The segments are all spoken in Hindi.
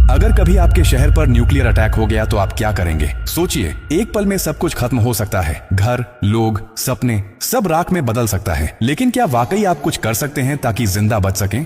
अगर कभी आपके शहर पर न्यूक्लियर अटैक हो गया तो आप क्या करेंगे? सोचिए, एक पल में सब कुछ खत्म हो सकता है। घर, लोग, सपने, सब राख में बदल सकता है। लेकिन क्या वाकई आप कुछ कर सकते हैं ताकि जिंदा बच सकें?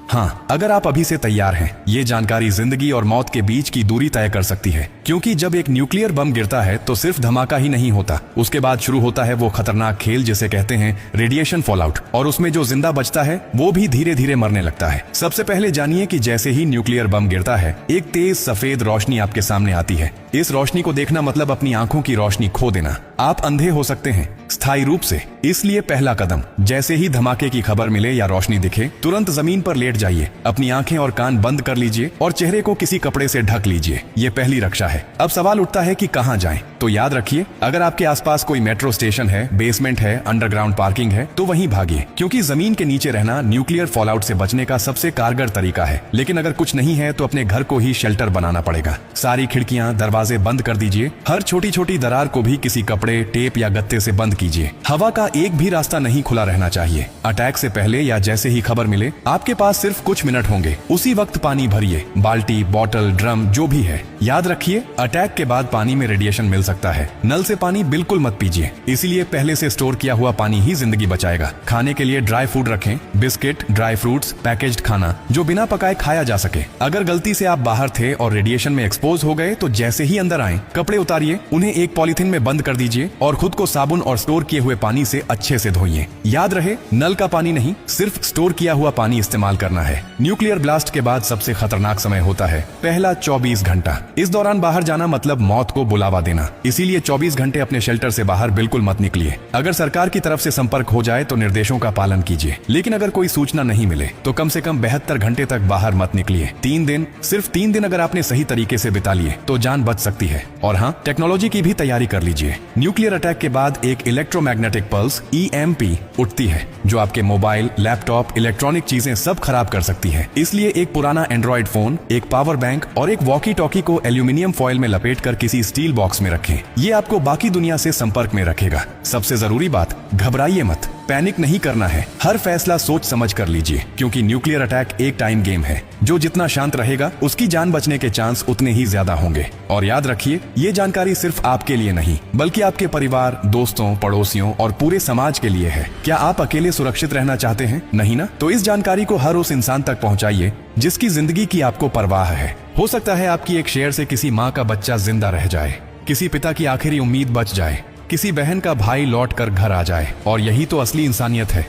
हाँ, अगर आप अभी से तैयार हैं, ये जानकारी जिंदगी और मौत के बीच की दूरी तय कर सकती है। क्योंकि जब एक न्यूक्लियर बम गिरता है तो सिर्फ धमाका ही नहीं होता, उसके बाद शुरू होता है वो खतरनाक खेल जिसे कहते हैं रेडिएशन फॉलआउट। और उसमें जो जिंदा बचता है वो भी धीरे धीरे मरने लगता है। सबसे पहले जानिए कि जैसे ही न्यूक्लियर बम गिरता है, एक तेज सफेद रोशनी आपके सामने आती है। इस रोशनी को देखना मतलब अपनी आंखों की रोशनी खो देना। आप अंधे हो सकते हैं, स्थायी रूप से। इसलिए पहला कदम, जैसे ही धमाके की खबर मिले या रोशनी दिखे, तुरंत जमीन पर लेट जाइए, अपनी आंखें और कान बंद कर लीजिए और चेहरे को किसी कपड़े से ढक लीजिए। ये पहली रक्षा है। अब सवाल उठता है कि कहां जाएं? तो याद रखिए, अगर आपके आसपास कोई मेट्रो स्टेशन है, बेसमेंट है, अंडरग्राउंड पार्किंग है, तो वहीं भागिए, क्योंकि जमीन के नीचे रहना न्यूक्लियर फॉलआउट से बचने का सबसे कारगर तरीका है। लेकिन अगर कुछ नहीं है तो अपने घर को ही शेल्टर बनाना पड़ेगा। सारी खिड़कियां, दरवाजे बंद कर दीजिए। हर छोटी छोटी दरार को भी किसी कपड़े, टेप या गत्ते से बंद कीजिए। हवा का एक भी रास्ता नहीं खुला रहना चाहिए। अटैक से पहले या जैसे ही खबर मिले, आपके पास सिर्फ कुछ मिनट होंगे। उसी वक्त पानी भरिए, बाल्टी, बोतल, ड्रम, जो भी है। याद रखिए, अटैक के बाद पानी में रेडिएशन मिल सकता है। नल से पानी बिल्कुल मत पीजिए, इसीलिए पहले से स्टोर किया हुआ पानी ही जिंदगी बचाएगा। खाने के लिए ड्राई फूड रखें, बिस्किट, ड्राई फ्रूट्स, पैकेज्ड खाना जो बिना पकाए खाया जा सके। अगर गलती से आप बाहर थे और रेडिएशन में एक्सपोज हो गए तो जैसे ही अंदर आए, कपड़े उतारिए, उन्हें एक पॉलीथिन में बंद कर दीजिए और खुद को साबुन और स्टोर किए हुए पानी से अच्छे से धोइए। याद रहे, नल का पानी नहीं, सिर्फ स्टोर किया हुआ पानी इस्तेमाल करना है। न्यूक्लियर ब्लास्ट के बाद सबसे खतरनाक समय होता है पहला 24 घंटा। इस दौरान बाहर जाना मतलब मौत को बुलावा देना। इसीलिए 24 घंटे अपने शेल्टर से बाहर बिल्कुल मत निकलिए। अगर सरकार की तरफ से संपर्क हो जाए तो निर्देशों का पालन कीजिए। लेकिन अगर कोई सूचना नहीं मिले तो कम से कम 72 घंटे तक बाहर मत निकलिए। 3 दिन, सिर्फ 3 दिन अगर आपने सही तरीके से बिता लिए तो जान बच सकती है। और हाँ, टेक्नोलॉजी की भी तैयारी कर लीजिए। न्यूक्लियर अटैक के बाद एक इलेक्ट्रोमैग्नेटिक पल्स EMP उठती है, जो आपके मोबाइल, लैपटॉप, इलेक्ट्रॉनिक चीजें सब खराब कर सकती है। इसलिए एक पुराना एंड्रॉइड फोन, एक पावर बैंक और एक वॉकी टॉकी को एल्यूमिनियम फॉइल में लपेटकर किसी स्टील बॉक्स में रखें। ये आपको बाकी दुनिया से संपर्क में रखेगा। सबसे जरूरी बात, घबराइए मत, पैनिक नहीं करना है। हर फैसला सोच समझ कर लीजिए, क्योंकि न्यूक्लियर अटैक एक टाइम गेम है। जो जितना शांत रहेगा, उसकी जान बचने के चांस उतने ही ज्यादा होंगे। और याद रखिए, ये जानकारी सिर्फ आपके लिए नहीं, बल्कि आपके परिवार, दोस्तों, पड़ोसियों और पूरे समाज के लिए है। क्या आप अकेले सुरक्षित रहना चाहते हैं? नहीं ना? तो इस जानकारी को हर उस इंसान तक पहुंचाइए जिसकी जिंदगी की आपको परवाह है। हो सकता है आपकी एक शेयर से किसी माँ का बच्चा जिंदा रह जाए, किसी पिता की आखिरी उम्मीद बच जाए, किसी बहन का भाई लौट कर घर आ जाए। और यही तो असली इंसानियत है।